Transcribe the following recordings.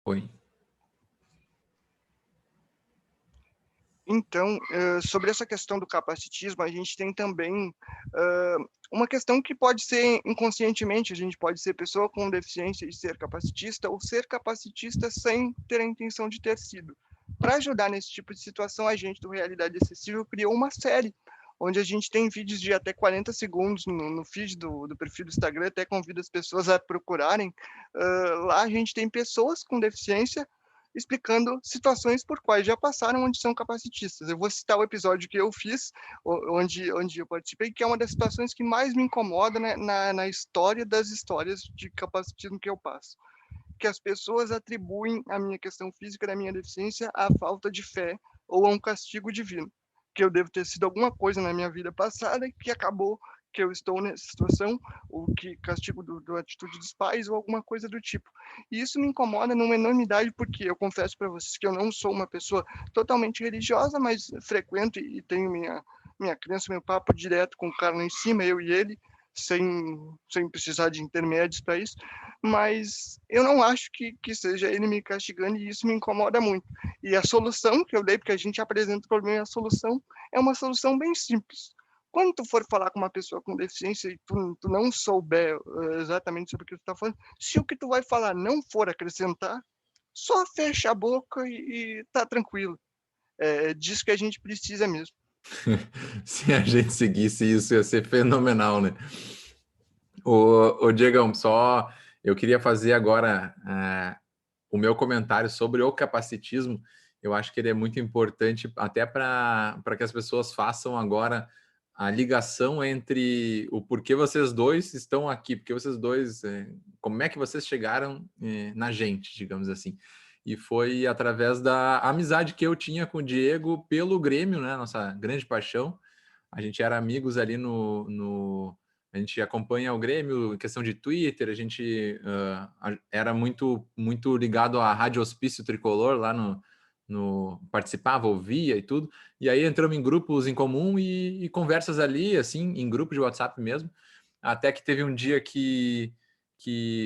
Oi. Então, sobre essa questão do capacitismo, a gente tem também uma questão que pode ser inconscientemente, a gente pode ser pessoa com deficiência e ser capacitista, ou ser capacitista sem ter a intenção de ter sido. Para ajudar nesse tipo de situação, a gente do Realidade Acessível criou uma série, onde a gente tem vídeos de até 40 segundos no feed do perfil do Instagram, até convido as pessoas a procurarem. Lá a gente tem pessoas com deficiência explicando situações por quais já passaram onde são capacitistas. Eu vou citar o episódio que eu fiz, onde eu participei, que é uma das situações que mais me incomoda, né, na história das histórias de capacitismo que eu passo. Que as pessoas atribuem a minha questão física da minha deficiência à falta de fé ou a um castigo divino. Que eu devo ter sido alguma coisa na minha vida passada que acabou que eu estou nessa situação, ou que castigo do atitude dos pais, ou alguma coisa do tipo. E isso me incomoda numa enormidade, porque eu confesso para vocês que eu não sou uma pessoa totalmente religiosa, mas frequento e tenho minha crença, meu papo direto com o cara lá em cima, eu e ele, sem precisar de intermédios para isso, mas eu não acho que seja ele me castigando e isso me incomoda muito. E a solução que eu dei, porque a gente apresenta o problema e a solução, é uma solução bem simples. Quando tu for falar com uma pessoa com deficiência e tu não souber exatamente sobre o que tu está falando, se o que tu vai falar não for acrescentar, só fecha a boca e tá tranquilo. É disso que a gente precisa mesmo. Se a gente seguisse isso, ia ser fenomenal, né? Ô Diegão, só eu queria fazer agora o meu comentário sobre o capacitismo. Eu acho que ele é muito importante até para que as pessoas façam agora a ligação entre o porquê vocês dois estão aqui, porque vocês dois, como é que vocês chegaram na gente, digamos assim. E foi através da amizade que eu tinha com o Diego pelo Grêmio, né? Nossa grande paixão. A gente era amigos ali a gente acompanha o Grêmio, questão de Twitter, a gente era muito ligado à Rádio Hospício Tricolor lá participava, ouvia e tudo. E aí entramos em grupos em comum e conversas ali, assim, em grupo de WhatsApp mesmo. Até que teve um dia que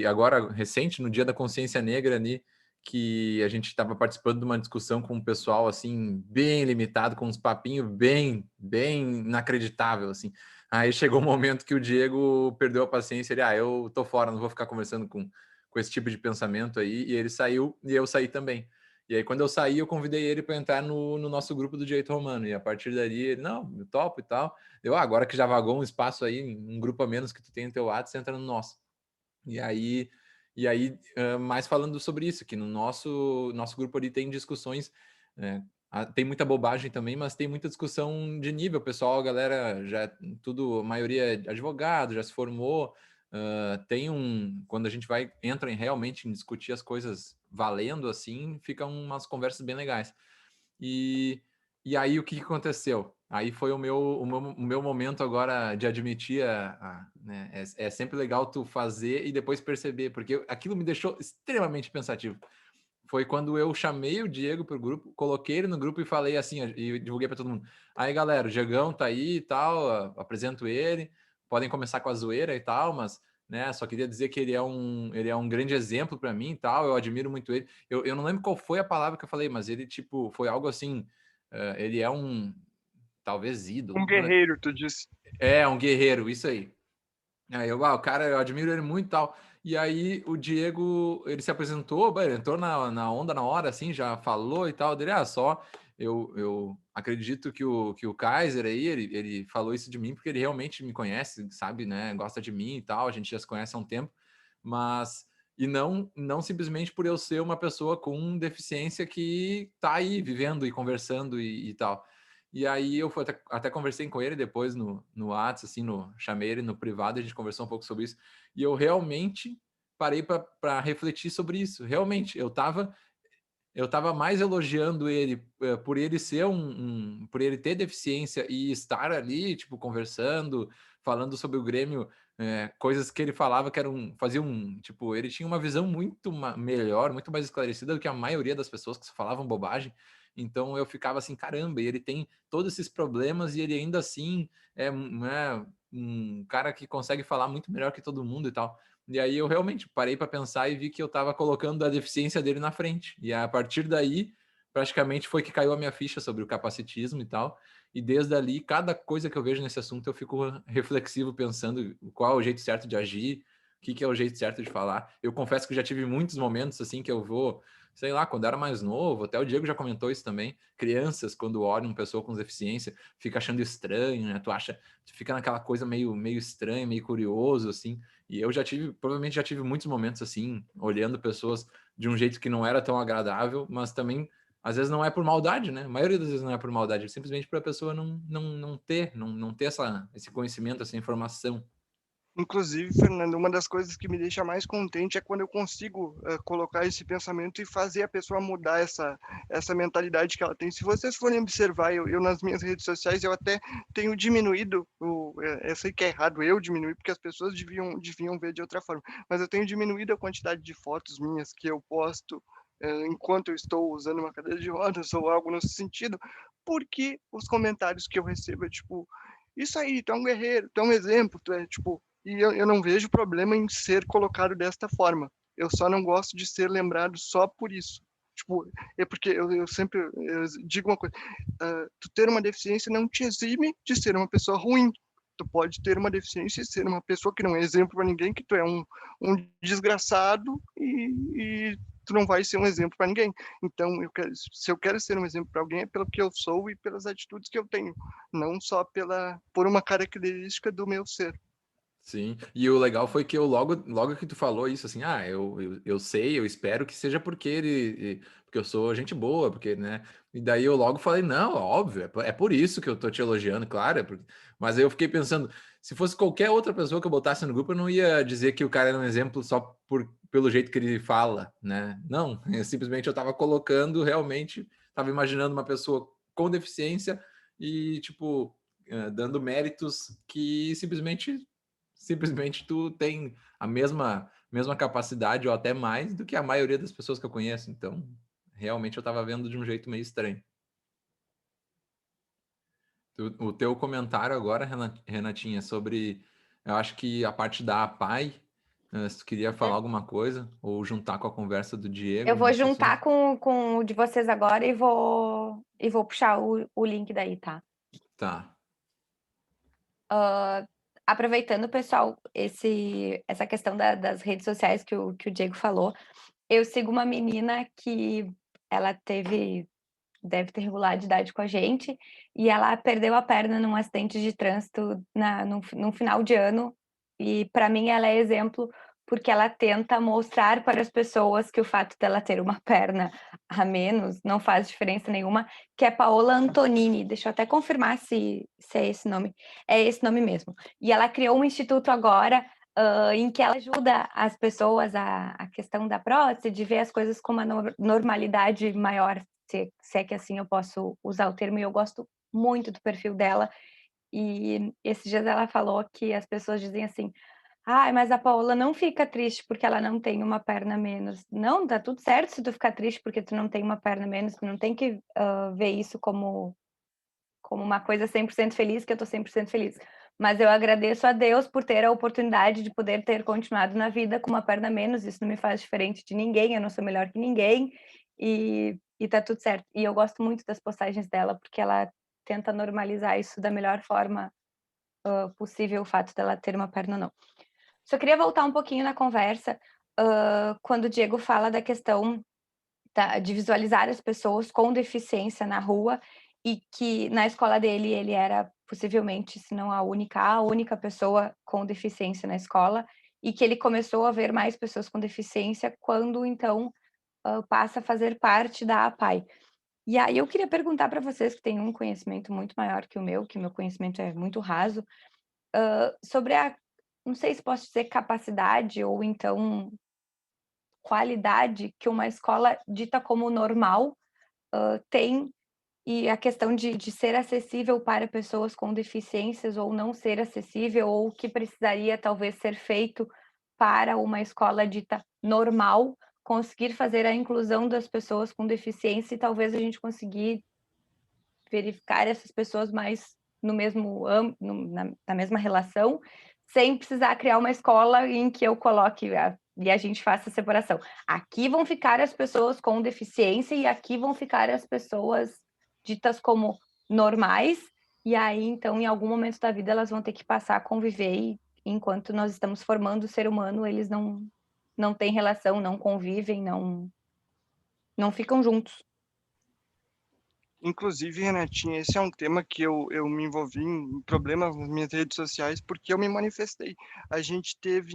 agora recente, no Dia da Consciência Negra ali, que a gente estava participando de uma discussão com um pessoal assim bem limitado, com uns papinhos bem inacreditável assim. Aí chegou um momento que o Diego perdeu a paciência, ele, eu tô fora, não vou ficar conversando com esse tipo de pensamento aí, e ele saiu e eu saí também. E aí quando eu saí, eu convidei ele para entrar no nosso grupo do Direito Romano, e a partir dali ele, não, eu topo e tal. Eu, agora que já vagou um espaço aí, um grupo a menos que tu tem no teu WhatsApp, você entra no nosso. E aí, mais falando sobre isso, que no nosso grupo ali tem discussões, tem muita bobagem também, mas tem muita discussão de nível. Pessoal, a galera já tudo, a maioria é advogado, já se formou. Quando a gente entra realmente em discutir as coisas valendo assim, ficam umas conversas bem legais. E, e aí o que aconteceu? Aí foi o meu momento agora de admitir né? É sempre legal tu fazer e depois perceber, porque aquilo me deixou extremamente pensativo. Foi quando eu chamei o Diego pro grupo, coloquei ele no grupo e falei assim, e divulguei para todo mundo. Aí, galera, o Diegão tá aí e tal, apresento ele, podem começar com a zoeira e tal, mas né, só queria dizer que ele é um grande exemplo para mim e tal, eu admiro muito ele. Eu não lembro qual foi a palavra que eu falei, mas ele, tipo, foi algo assim, ele é talvez Um ídolo, não lembro. guerreiro, tu disse. É, um guerreiro, isso aí. Aí o cara, eu admiro ele muito e tal. E aí o Diego, ele se apresentou, ele entrou na onda na hora, assim, já falou e tal. Dele, eu acredito que o Kaiser aí, ele falou isso de mim porque ele realmente me conhece, sabe, né? Gosta de mim e tal, a gente já se conhece há um tempo, mas. E não simplesmente por eu ser uma pessoa com deficiência que tá aí vivendo e conversando e tal. E aí eu até conversei com ele depois no WhatsApp, assim, chamei ele no privado, a gente conversou um pouco sobre isso. E eu realmente parei para refletir sobre isso. Realmente, eu tava mais elogiando ele por ele ser por ele ter deficiência e estar ali, tipo, conversando, falando sobre o Grêmio, coisas que ele falava que tipo, ele tinha uma visão muito melhor, muito mais esclarecida do que a maioria das pessoas que falavam bobagem. Então eu ficava assim, caramba, e ele tem todos esses problemas e ele ainda assim é um cara que consegue falar muito melhor que todo mundo e tal. E aí eu realmente parei para pensar e vi que eu estava colocando a deficiência dele na frente. E a partir daí, praticamente foi que caiu a minha ficha sobre o capacitismo e tal. E desde ali, cada coisa que eu vejo nesse assunto, eu fico reflexivo, pensando qual é o jeito certo de agir, o que é o jeito certo de falar. Eu confesso que já tive muitos momentos assim que eu vou, sei lá, quando era mais novo, até o Diego já comentou isso também. Crianças, quando olham uma pessoa com deficiência, fica achando estranho, né? Tu fica naquela coisa meio estranha, meio curioso, assim. E eu já tive, provavelmente já tive muitos momentos assim, olhando pessoas de um jeito que não era tão agradável, mas também, às vezes, não é por maldade, né? A maioria das vezes não é por maldade, é simplesmente para a pessoa não ter esse conhecimento, essa informação. Inclusive, Fernando, uma das coisas que me deixa mais contente é quando eu consigo colocar esse pensamento e fazer a pessoa mudar essa mentalidade que ela tem. Se vocês forem observar, eu nas minhas redes sociais, eu até tenho diminuído, eu sei que é errado eu diminuir, porque as pessoas deviam ver de outra forma, mas eu tenho diminuído a quantidade de fotos minhas que eu posto enquanto eu estou usando uma cadeira de rodas ou algo nesse sentido, porque os comentários que eu recebo é tipo, isso aí, tu é um guerreiro, tu é um exemplo, tu é tipo, e eu não vejo problema em ser colocado desta forma. Eu só não gosto de ser lembrado só por isso. Tipo, é porque eu sempre digo uma coisa: tu ter uma deficiência não te exime de ser uma pessoa ruim. Tu pode ter uma deficiência e ser uma pessoa que não é exemplo para ninguém, que tu é um desgraçado e tu não vai ser um exemplo para ninguém. Então, se eu quero ser um exemplo para alguém, é pelo que eu sou e pelas atitudes que eu tenho, não só por uma característica do meu ser. Sim, e o legal foi que eu logo que tu falou isso, assim, eu sei, eu espero que seja porque porque eu sou gente boa, porque, né? E daí eu logo falei, não, óbvio, é por isso que eu tô te elogiando, claro, mas aí eu fiquei pensando, se fosse qualquer outra pessoa que eu botasse no grupo, eu não ia dizer que o cara era um exemplo só pelo jeito que ele fala, né? Não, simplesmente eu tava colocando realmente, tava imaginando uma pessoa com deficiência e, tipo, dando méritos que simplesmente tu tem a mesma capacidade ou até mais do que a maioria das pessoas que eu conheço. Então, realmente eu estava vendo de um jeito meio estranho. O teu comentário agora, Renatinha, sobre, eu acho que a parte da APAI, se tu queria falar alguma coisa ou juntar com a conversa do Eu Diego vou nesse assunto. juntar com o de vocês agora e vou puxar o link daí, tá? Tá. Aproveitando, pessoal, essa questão das redes sociais que o Diego falou, eu sigo uma menina que ela deve ter regularidade com a gente, e ela perdeu a perna num acidente de trânsito num final de ano, e para mim ela é exemplo porque ela tenta mostrar para as pessoas que o fato dela ter uma perna a menos não faz diferença nenhuma, que é Paola Antonini, deixa eu até confirmar se é esse nome, é esse nome mesmo. E ela criou um instituto agora em que ela ajuda as pessoas a questão da prótese, de ver as coisas com uma normalidade maior, se é que assim eu posso usar o termo, e eu gosto muito do perfil dela. E esses dias ela falou que as pessoas dizem assim: ai, mas a Paola não fica triste porque ela não tem uma perna a menos. Não, tá tudo certo se tu ficar triste porque tu não tem uma perna a menos, tu não tem que ver isso como uma coisa 100% feliz, que eu tô 100% feliz. Mas eu agradeço a Deus por ter a oportunidade de poder ter continuado na vida com uma perna a menos. Isso não me faz diferente de ninguém, eu não sou melhor que ninguém e tá tudo certo. E eu gosto muito das postagens dela porque ela tenta normalizar isso da melhor forma possível, o fato dela ter uma perna ou não. Só queria voltar um pouquinho na conversa quando o Diego fala da questão de visualizar as pessoas com deficiência na rua e que na escola dele ele era possivelmente, se não a única pessoa com deficiência na escola e que ele começou a ver mais pessoas com deficiência quando então passa a fazer parte da APAI. E aí eu queria perguntar para vocês que têm um conhecimento muito maior que o meu conhecimento é muito raso, sobre não sei se posso dizer capacidade ou então qualidade que uma escola dita como normal tem e a questão de ser acessível para pessoas com deficiências ou não ser acessível, ou o que precisaria talvez ser feito para uma escola dita normal conseguir fazer a inclusão das pessoas com deficiência e talvez a gente conseguir verificar essas pessoas mais no mesmo na mesma relação, sem precisar criar uma escola em que eu coloque e a gente faça a separação. Aqui vão ficar as pessoas com deficiência e aqui vão ficar as pessoas ditas como normais, e aí, então, em algum momento da vida, elas vão ter que passar a conviver, e enquanto nós estamos formando o ser humano, eles não têm relação, não convivem, não ficam juntos. Inclusive, Renatinha, esse é um tema que eu me envolvi em problemas nas minhas redes sociais porque eu me manifestei. A gente teve,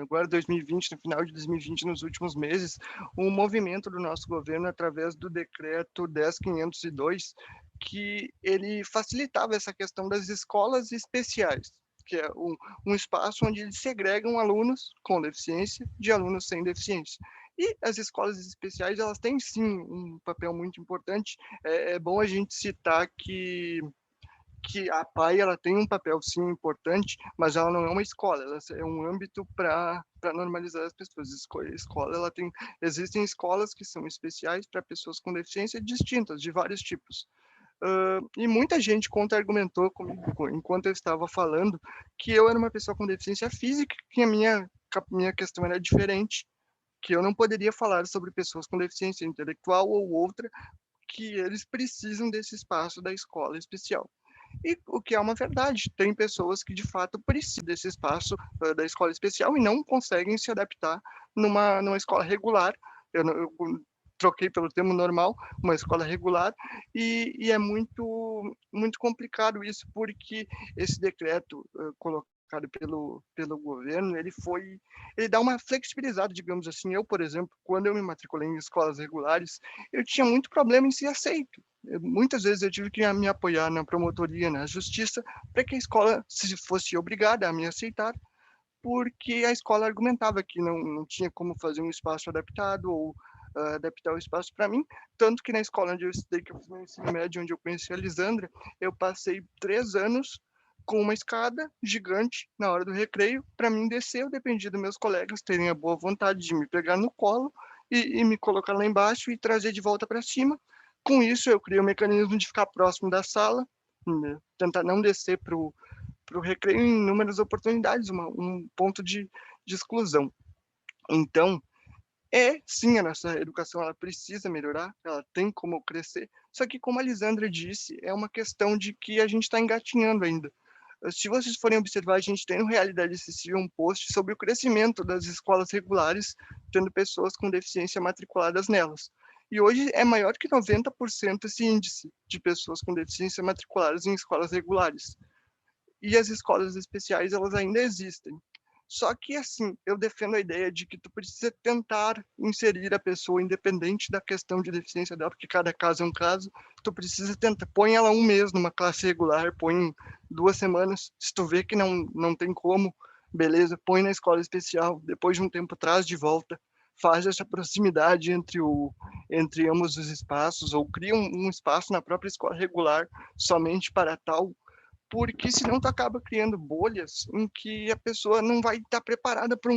agora 2020, no final de 2020, nos últimos meses, um movimento do nosso governo através do decreto 10.502, que ele facilitava essa questão das escolas especiais, que é um espaço onde eles segregam alunos com deficiência de alunos sem deficiência. E as escolas especiais, elas têm sim um papel muito importante. É bom a gente citar que a PAI ela tem um papel sim importante, mas ela não é uma escola, ela é um âmbito para normalizar as pessoas. Escola, ela tem, existem escolas que são especiais para pessoas com deficiência distintas, de vários tipos. E muita gente contra-argumentou comigo, enquanto eu estava falando, que eu era uma pessoa com deficiência física, que a minha questão era diferente, que eu não poderia falar sobre pessoas com deficiência intelectual ou outra, que eles precisam desse espaço da escola especial. E o que é uma verdade, tem pessoas que de fato precisam desse espaço da escola especial e não conseguem se adaptar numa escola regular. Eu troquei pelo termo normal, uma escola regular, e é muito complicado isso, porque esse decreto colocado pelo governo, ele dá uma flexibilizada, digamos assim. Eu, por exemplo, quando eu me matriculei em escolas regulares, eu tinha muito problema em ser aceito. Muitas vezes eu tive que me apoiar na promotoria, na justiça, para que a escola se fosse obrigada a me aceitar, porque a escola argumentava que não tinha como fazer um espaço adaptado ou adaptar o espaço para mim, tanto que na escola onde eu estudei, que eu fiz meu ensino médio, onde eu conheci a Lisandra, eu passei 3 anos com uma escada gigante na hora do recreio. Para mim descer, eu dependia dos meus colegas terem a boa vontade de me pegar no colo e me colocar lá embaixo e trazer de volta para cima. Com isso, eu criei um mecanismo de ficar próximo da sala, né, tentar não descer para o recreio em inúmeras oportunidades, um ponto de exclusão. Então, sim, a nossa educação ela precisa melhorar, ela tem como crescer, só que, como a Lisandra disse, é uma questão de que a gente está engatinhando ainda. Se vocês forem observar, a gente tem no Realidade Acessível um post sobre o crescimento das escolas regulares, tendo pessoas com deficiência matriculadas nelas. E hoje é maior que 90% esse índice de pessoas com deficiência matriculadas em escolas regulares. E as escolas especiais, elas ainda existem. Só que, assim, eu defendo a ideia de que tu precisa tentar inserir a pessoa, independente da questão de deficiência dela, porque cada caso é um caso, tu precisa tentar, põe ela um mês numa classe regular, põe 2 semanas, se tu vê que não tem como, beleza, põe na escola especial, depois de um tempo traz de volta, faz essa proximidade entre ambos os espaços, ou cria um espaço na própria escola regular, somente para tal, porque senão tu acaba criando bolhas em que a pessoa não vai estar preparada para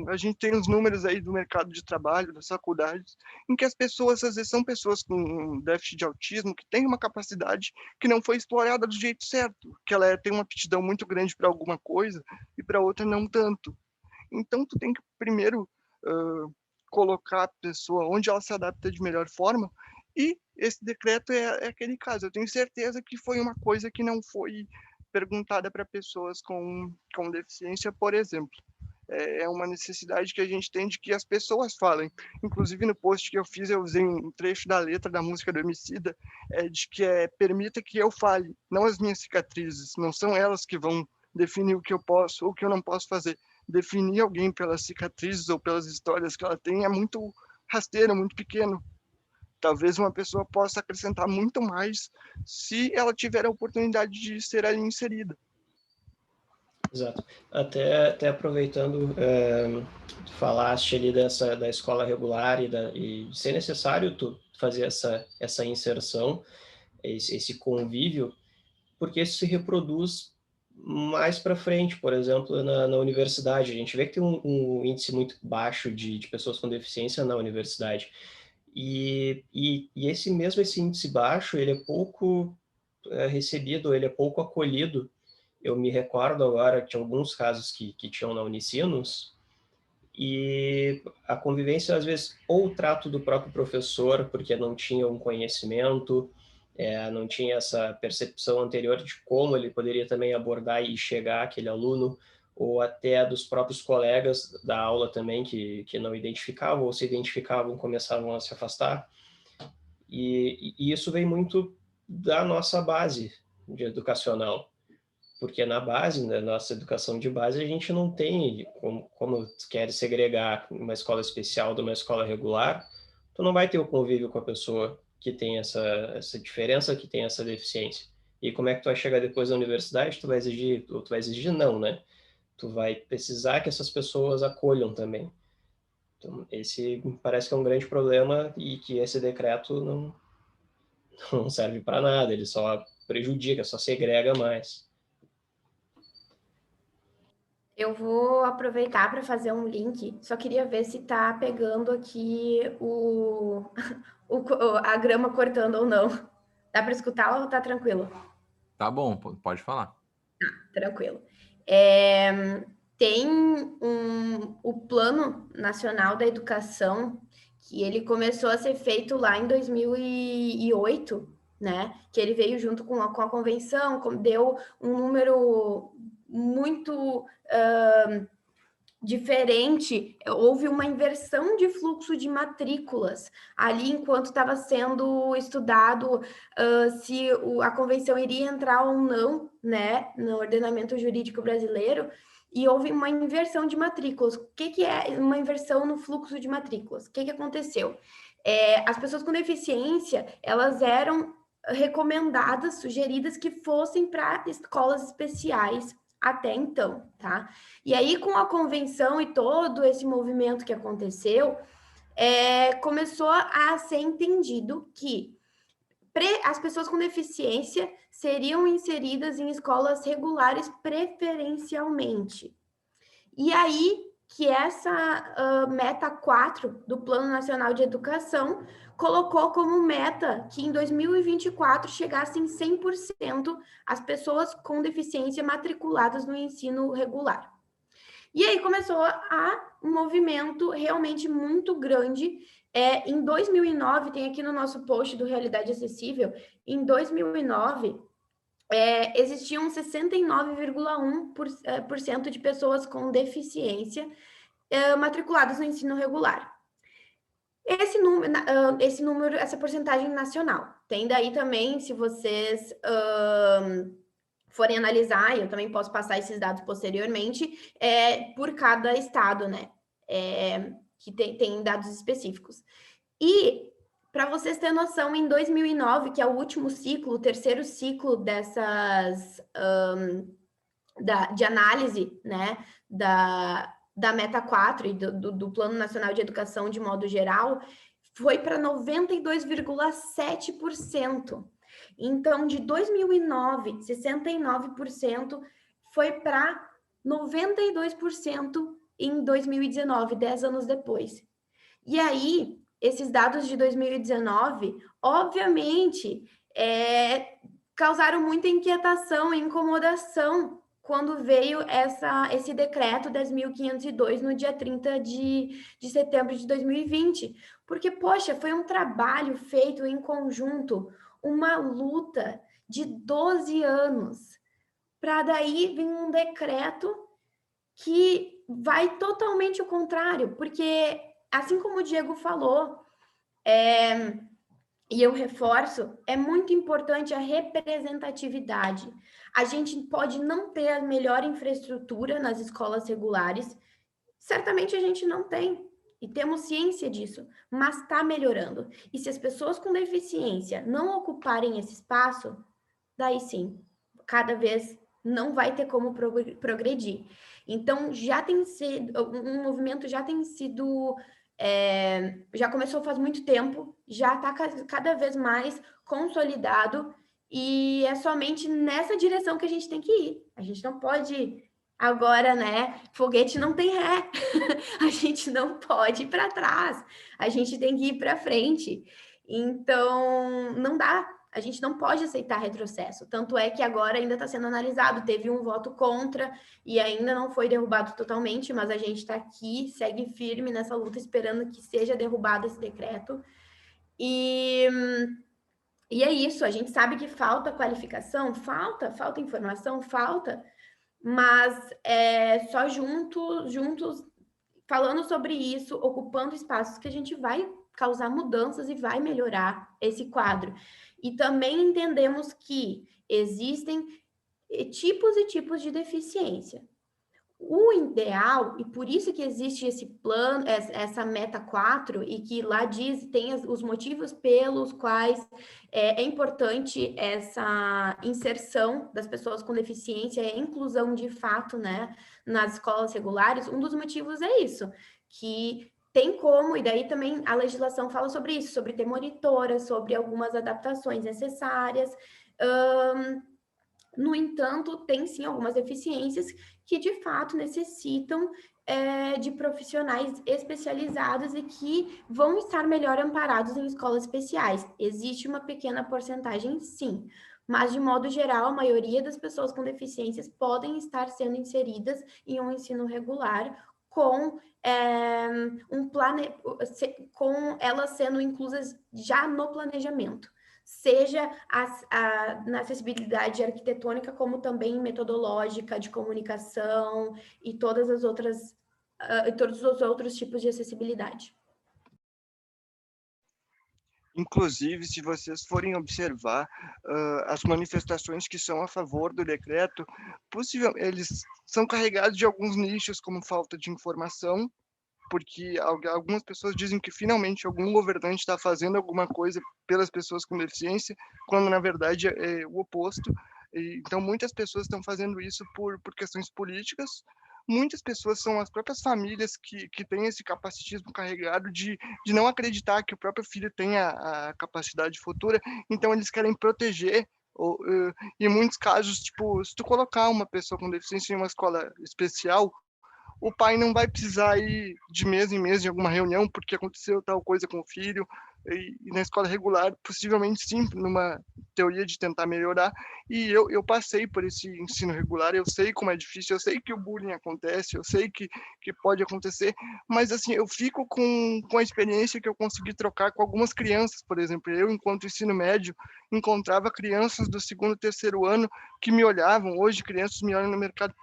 a gente tem os números aí do mercado de trabalho, das faculdades, em que as pessoas, às vezes, são pessoas com déficit de autismo, que têm uma capacidade que não foi explorada do jeito certo, que ela tem uma aptidão muito grande para alguma coisa e para outra não tanto. Então, tu tem que primeiro colocar a pessoa onde ela se adapta de melhor forma, e esse decreto é aquele caso. Eu tenho certeza que foi uma coisa que não foi perguntada para pessoas com deficiência, por exemplo. É uma necessidade que a gente tem de que as pessoas falem. Inclusive, no post que eu fiz, eu usei um trecho da letra da música do Emicida, de que permita que eu fale, não as minhas cicatrizes. Não são elas que vão definir o que eu posso ou o que eu não posso fazer. Definir alguém pelas cicatrizes ou pelas histórias que ela tem é muito rasteiro, muito pequeno. Talvez uma pessoa possa acrescentar muito mais se ela tiver a oportunidade de ser ali inserida. Exato. Até aproveitando, tu falaste ali da escola regular e ser necessário tu fazer essa inserção, esse convívio, porque isso se reproduz mais para frente, por exemplo, na universidade. A gente vê que tem um índice muito baixo de pessoas com deficiência na universidade. E esse índice baixo, ele é pouco recebido, ele é pouco acolhido Eu me recordo agora de alguns casos que tinham na Unicinos, e a convivência, às vezes, ou o trato do próprio professor, porque não tinha um conhecimento, não tinha essa percepção anterior de como ele poderia também abordar e chegar àquele aluno, ou até dos próprios colegas da aula também, que não identificavam, ou se identificavam, começavam a se afastar. E isso vem muito da nossa base de educacional, porque na base, na nossa educação de base, a gente não tem, como tu quer segregar uma escola especial de uma escola regular, tu não vai ter o convívio com a pessoa que tem essa diferença, que tem essa deficiência. E como é que tu vai chegar depois da universidade? Tu vai exigir não, né? Tu vai precisar que essas pessoas acolham também. Então, esse parece que é um grande problema e que esse decreto não serve para nada, ele só prejudica, só segrega mais. Eu vou aproveitar para fazer um link, só queria ver se está pegando aqui a grama cortando ou não. Dá para escutar ou tá tranquilo? Tá bom, pode falar. Tranquilo. Tem o Plano Nacional da Educação, que ele começou a ser feito lá em 2008, né? Que ele veio junto com a convenção, deu um número muito diferente, houve uma inversão de fluxo de matrículas ali enquanto estava sendo estudado se a convenção iria entrar ou não, né, no ordenamento jurídico brasileiro, e houve uma inversão de matrículas. O que é uma inversão no fluxo de matrículas? O que aconteceu? As pessoas com deficiência, elas eram recomendadas, sugeridas que fossem para escolas especiais até então, tá? E aí, com a convenção e todo esse movimento que aconteceu, começou a ser entendido que as pessoas com deficiência seriam inseridas em escolas regulares preferencialmente. E aí que essa meta 4 do Plano Nacional de Educação colocou como meta que em 2024 chegassem 100% as pessoas com deficiência matriculadas no ensino regular. E aí começou um movimento realmente muito grande. Em 2009, tem aqui no nosso post do Realidade Acessível, em 2009, existiam 69,1% de pessoas com deficiência matriculadas no ensino regular. Esse número, essa porcentagem nacional. Tem daí também, se vocês forem analisar, eu também posso passar esses dados posteriormente, por cada estado, né? Que tem dados específicos. E, para vocês terem noção, em 2009, que é o último ciclo, o terceiro ciclo dessas de análise, né, da Meta 4 e do Plano Nacional de Educação de modo geral, foi para 92,7%. Então, de 2009, 69% foi para 92% em 2019, 10 anos depois. E aí, esses dados de 2019, obviamente, causaram muita inquietação e incomodação quando veio esse decreto 10.502 no dia 30 de setembro de 2020. Porque, poxa, foi um trabalho feito em conjunto, uma luta de 12 anos, para daí vir um decreto que vai totalmente ao contrário, porque, assim como o Diego falou, e eu reforço, é muito importante a representatividade. A gente pode não ter a melhor infraestrutura nas escolas regulares, certamente a gente não tem, e temos ciência disso, mas está melhorando. E se as pessoas com deficiência não ocuparem esse espaço, daí sim, cada vez não vai ter como progredir. Então, um movimento já tem sido... já começou faz muito tempo, já está cada vez mais consolidado, e é somente nessa direção que a gente tem que ir. A gente não pode agora, né? Foguete não tem ré. A gente não pode ir para trás. A gente tem que ir para frente. Então, não dá. A gente não pode aceitar retrocesso. Tanto é que agora ainda está sendo analisado. Teve um voto contra e ainda não foi derrubado totalmente, mas a gente está aqui, segue firme nessa luta, esperando que seja derrubado esse decreto. E é isso, a gente sabe que falta qualificação, falta informação, mas só juntos, falando sobre isso, ocupando espaços, que a gente vai causar mudanças e vai melhorar esse quadro. E também entendemos que existem tipos e tipos de deficiência. O ideal, e por isso que existe esse plano, essa meta 4, e que lá diz, tem os motivos pelos quais é importante essa inserção das pessoas com deficiência, a inclusão de fato, né, nas escolas regulares. Um dos motivos é isso, que tem como, e daí também a legislação fala sobre isso, sobre ter monitora, sobre algumas adaptações necessárias. No entanto, tem sim algumas deficiências que de fato necessitam de profissionais especializados e que vão estar melhor amparados em escolas especiais. Existe uma pequena porcentagem, sim, mas de modo geral, a maioria das pessoas com deficiências podem estar sendo inseridas em um ensino regular com com elas sendo inclusas já no planejamento, seja na acessibilidade arquitetônica, como também metodológica, de comunicação e todos os outros tipos de acessibilidade. Inclusive, se vocês forem observar as manifestações que são a favor do decreto, possivelmente eles são carregados de alguns nichos, como falta de informação, porque algumas pessoas dizem que finalmente algum governante está fazendo alguma coisa pelas pessoas com deficiência, quando na verdade é o oposto. Então muitas pessoas estão fazendo isso por questões políticas. Muitas pessoas são as próprias famílias que têm esse capacitismo carregado de não acreditar que o próprio filho tenha a capacidade futura, então eles querem proteger. Em muitos casos, tipo, se tu colocar uma pessoa com deficiência em uma escola especial, o pai não vai precisar ir de mês em mês em alguma reunião porque aconteceu tal coisa com o filho, e na escola regular, possivelmente sim, numa teoria de tentar melhorar. E eu passei por esse ensino regular, eu sei como é difícil, eu sei que o bullying acontece, eu sei que pode acontecer, mas assim, eu fico com a experiência que eu consegui trocar com algumas crianças, por exemplo, eu, enquanto ensino médio, encontrava crianças do 2º, 3º ano que me olhavam, hoje crianças me olham no mercado,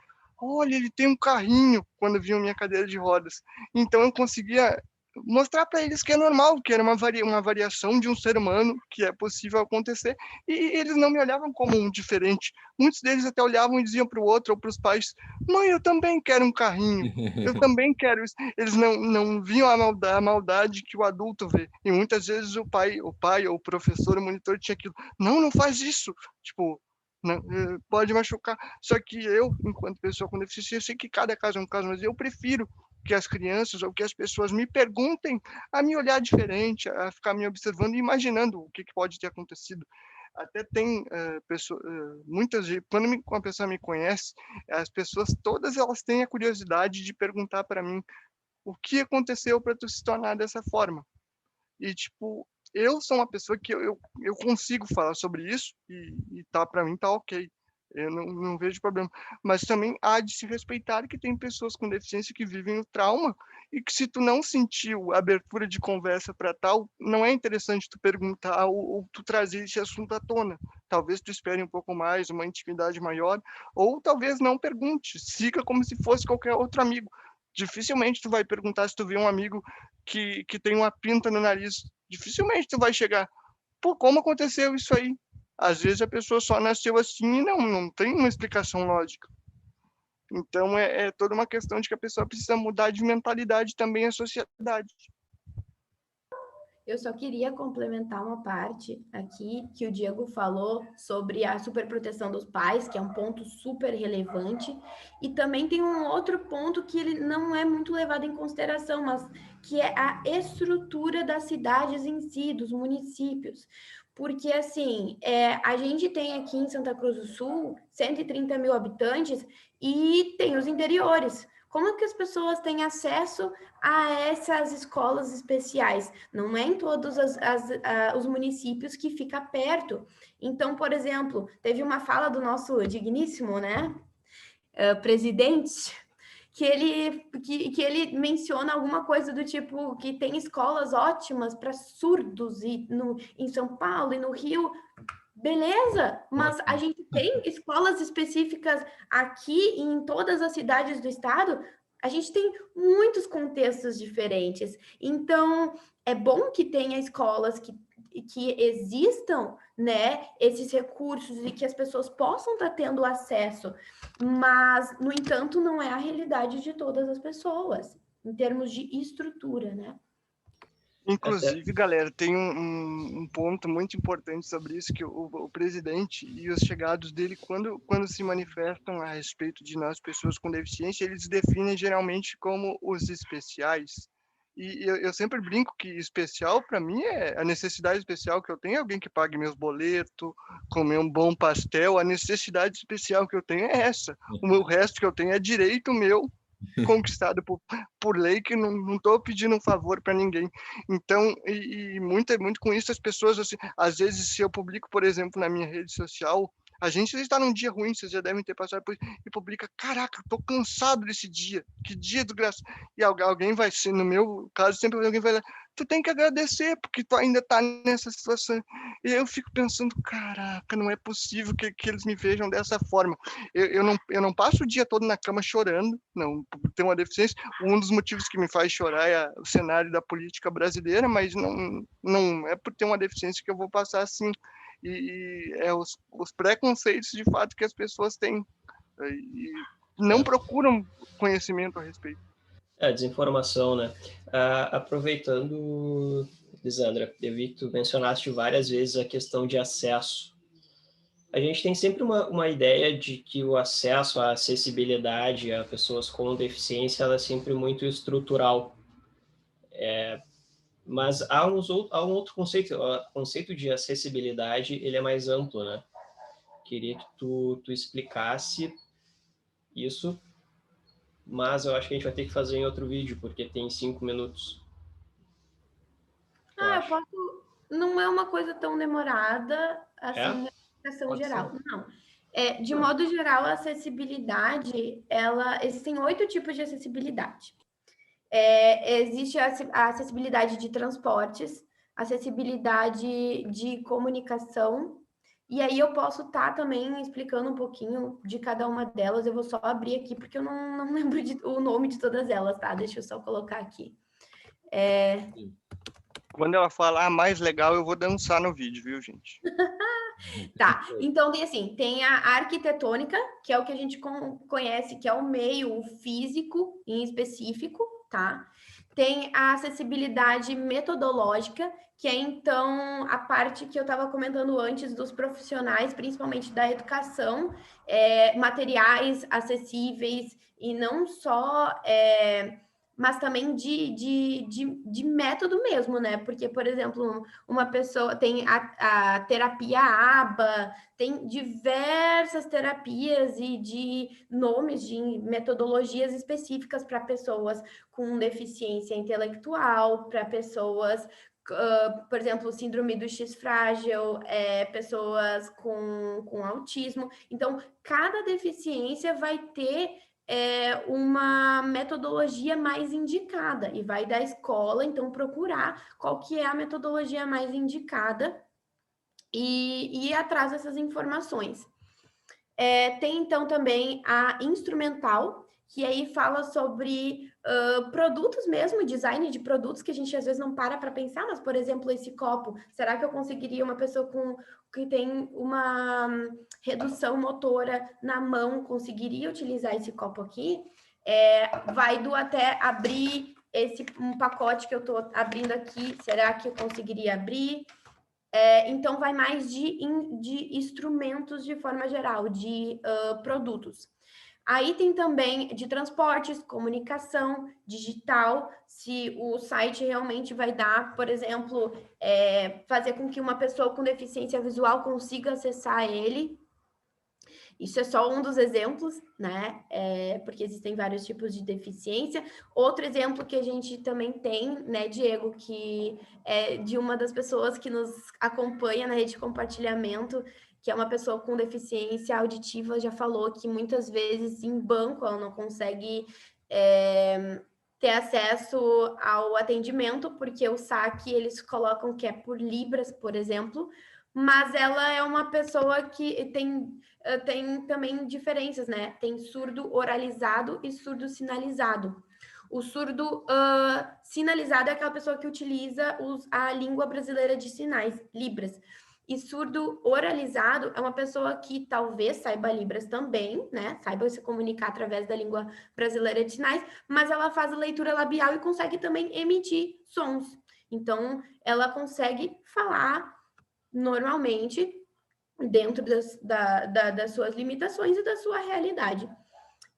olha, ele tem um carrinho, quando viam minha cadeira de rodas. Então eu conseguia mostrar para eles que é normal, que era uma variação de um ser humano, que é possível acontecer, e eles não me olhavam como um diferente. Muitos deles até olhavam e diziam para o outro ou para os pais, mãe, eu também quero um carrinho, eu também quero isso. Eles não viam a maldade que o adulto vê. E muitas vezes o pai ou o professor, o monitor tinha aquilo, não faz isso, tipo, não, pode machucar. Só que eu, enquanto pessoa com deficiência, eu sei que cada caso é um caso, mas eu prefiro que as crianças ou que as pessoas me perguntem a me olhar diferente, a ficar me observando e imaginando o que pode ter acontecido. Até tem muitas vezes, quando uma pessoa me conhece, as pessoas todas elas têm a curiosidade de perguntar para mim o que aconteceu para tu se tornar dessa forma. E tipo, eu sou uma pessoa que eu consigo falar sobre isso e tá, para mim tá ok. Eu não vejo problema. Mas também há de se respeitar que tem pessoas com deficiência que vivem o trauma e que se tu não sentiu abertura de conversa para tal, não é interessante tu perguntar ou tu trazer esse assunto à tona. Talvez tu espere um pouco mais, uma intimidade maior, ou talvez não pergunte, siga como se fosse qualquer outro amigo. Dificilmente tu vai perguntar se tu vê um amigo que tem uma pinta no nariz. Dificilmente tu vai chegar, pô, como aconteceu isso aí? Às vezes a pessoa só nasceu assim e não tem uma explicação lógica. Então é toda uma questão de que a pessoa precisa mudar de mentalidade também a sociedade. Eu só queria complementar uma parte aqui que o Diego falou sobre a superproteção dos pais, que é um ponto super relevante, e também tem um outro ponto que ele não é muito levado em consideração, mas que é a estrutura das cidades em si, dos municípios. Porque, assim, a gente tem aqui em Santa Cruz do Sul 130 mil habitantes e tem os interiores. Como que as pessoas têm acesso a essas escolas especiais? Não é em todos os municípios que fica perto. Então, por exemplo, teve uma fala do nosso digníssimo, né, presidente, que ele menciona alguma coisa do tipo que tem escolas ótimas para surdos em São Paulo e no Rio. Beleza, mas a gente tem escolas específicas aqui e em todas as cidades do estado. A gente tem muitos contextos diferentes. Então, é bom que tenha escolas que existam, né, esses recursos e que as pessoas possam estar tendo acesso, mas, no entanto, não é a realidade de todas as pessoas, em termos de estrutura, né? Inclusive, galera, tem um ponto muito importante sobre isso, que o presidente e os chegados dele, quando se manifestam a respeito de nós, pessoas com deficiência, eles definem geralmente como os especiais. E eu sempre brinco que especial, para mim, é a necessidade especial que eu tenho, é alguém que pague meus boletos, comer um bom pastel. A necessidade especial que eu tenho é essa. O resto que eu tenho é direito meu, conquistado por lei, que não estou pedindo um favor para ninguém. Então, muito com isso as pessoas, assim, às vezes, se eu publico, por exemplo, na minha rede social, a gente está num dia ruim, vocês já devem ter passado por isso, e publica, caraca, tô cansado desse dia, que dia desgraçado. E alguém vai ser, no meu caso, sempre alguém vai lá, tu tem que agradecer, porque tu ainda tá nessa situação. E eu fico pensando, caraca, não é possível que eles me vejam dessa forma. Eu não passo o dia todo na cama chorando, não, por ter uma deficiência. Um dos motivos que me faz chorar é o cenário da política brasileira, mas não é por ter uma deficiência que eu vou passar assim. E é os preconceitos de fato que as pessoas têm e não procuram conhecimento a respeito. Desinformação, né? Aproveitando, Lisandra, eu vi que tu mencionaste várias vezes a questão de acesso. A gente tem sempre uma ideia de que o acesso, a acessibilidade a pessoas com deficiência, ela é sempre muito estrutural. Mas há um outro conceito, o conceito de acessibilidade, ele é mais amplo, né? Queria que tu explicasse isso, mas eu acho que a gente vai ter que fazer em outro vídeo, porque tem 5 minutos. Eu posso... Não é uma coisa tão demorada, assim, na explicação geral. Ser. Não. De modo geral, a acessibilidade, existem 8 tipos de acessibilidade. Existe a acessibilidade de transportes, acessibilidade de comunicação, e aí eu posso estar também explicando um pouquinho de cada uma delas. Eu vou só abrir aqui, porque eu não lembro o nome de todas elas, tá? Deixa eu só colocar aqui. Quando ela falar mais legal, eu vou dançar no vídeo, viu, gente? Tá, então tem a arquitetônica, que é o que a gente conhece, que é o meio físico em específico, tá? Tem a acessibilidade metodológica, que é então a parte que eu estava comentando antes dos profissionais, principalmente da educação, materiais acessíveis e não só... mas também de método mesmo, né? Porque, por exemplo, uma pessoa tem a terapia ABA, tem diversas terapias e de nomes de metodologias específicas para pessoas com deficiência intelectual, para pessoas, por exemplo, síndrome do X frágil, pessoas com autismo. Então, cada deficiência vai ter uma metodologia mais indicada e vai da escola, então, procurar qual que é a metodologia mais indicada e ir atrás dessas informações. Tem, então, também a instrumental, que aí fala sobre produtos mesmo, design de produtos, que a gente às vezes não para pensar, mas, por exemplo, esse copo, será que eu conseguiria uma pessoa que tem uma redução motora na mão, conseguiria utilizar esse copo aqui? Vai até abrir um pacote que eu estou abrindo aqui, será que eu conseguiria abrir? Então, vai mais de instrumentos de forma geral, de produtos. Aí tem também de transportes, comunicação, digital, se o site realmente vai dar, por exemplo, fazer com que uma pessoa com deficiência visual consiga acessar ele. Isso é só um dos exemplos, né? Porque existem vários tipos de deficiência. Outro exemplo que a gente também tem, né, Diego, que é de uma das pessoas que nos acompanha na rede de compartilhamento, que é uma pessoa com deficiência auditiva, já falou que muitas vezes em banco ela não consegue ter acesso ao atendimento, porque o saque eles colocam que é por libras, por exemplo, mas ela é uma pessoa que tem também diferenças, né? Tem surdo oralizado e surdo sinalizado. O surdo sinalizado é aquela pessoa que utiliza a língua brasileira de sinais, Libras. E surdo oralizado é uma pessoa que talvez saiba Libras também, né? Saiba se comunicar através da língua brasileira de sinais, mas ela faz a leitura labial e consegue também emitir sons. Então, ela consegue falar normalmente dentro das suas limitações e da sua realidade.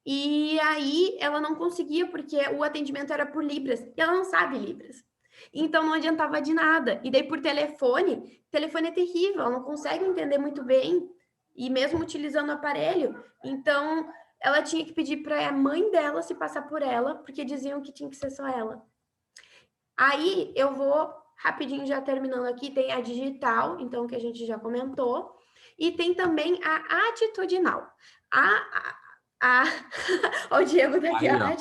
E aí ela não conseguia, porque o atendimento era por Libras, e ela não sabe Libras. Então não adiantava de nada. E daí por telefone é terrível, ela não consegue entender muito bem, e mesmo utilizando o aparelho. Então ela tinha que pedir para a mãe dela se passar por ela, porque diziam que tinha que ser só ela. Aí eu vou rapidinho já terminando aqui, tem a digital, então que a gente já comentou, e tem também a atitudinal. O Diego daqui, Aí,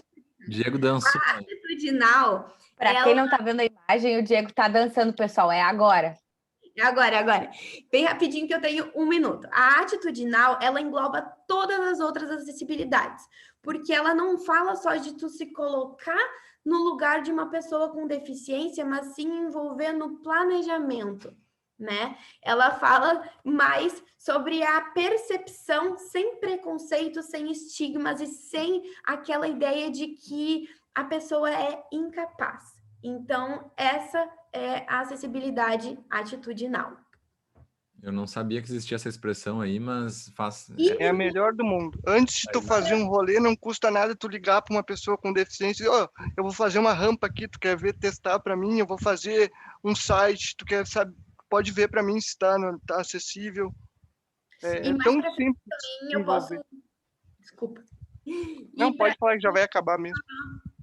Diego dançou. a atitudinal. Para quem não está vendo a imagem, o Diego está dançando, pessoal. É agora. Agora. Bem rapidinho que eu tenho 1 minuto. A atitudinal, ela engloba todas as outras acessibilidades, porque ela não fala só de tu se colocar no lugar de uma pessoa com deficiência, mas sim envolver no planejamento, né? Ela fala mais sobre a percepção sem preconceito, sem estigmas e sem aquela ideia de que a pessoa é incapaz. Então, essa é a acessibilidade atitudinal. Eu não sabia que existia essa expressão aí, mas faz... É a melhor do mundo. Antes de tu fazer um rolê, não custa nada tu ligar para uma pessoa com deficiência e eu vou fazer uma rampa aqui, tu quer ver, testar para mim, eu vou fazer um site, tu quer saber, pode ver para mim se tá acessível. É tão simples. Também eu posso... Desculpa. Não, pode falar que já vai acabar mesmo.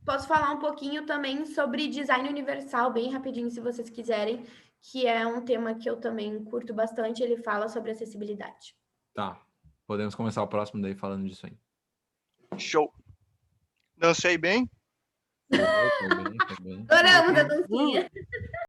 Posso falar um pouquinho também sobre design universal, bem rapidinho, se vocês quiserem, que é um tema que eu também curto bastante, ele fala sobre acessibilidade. Tá, podemos começar o próximo daí falando disso aí. Show. Dancei bem? Foi bem. Adoramos a dancinha.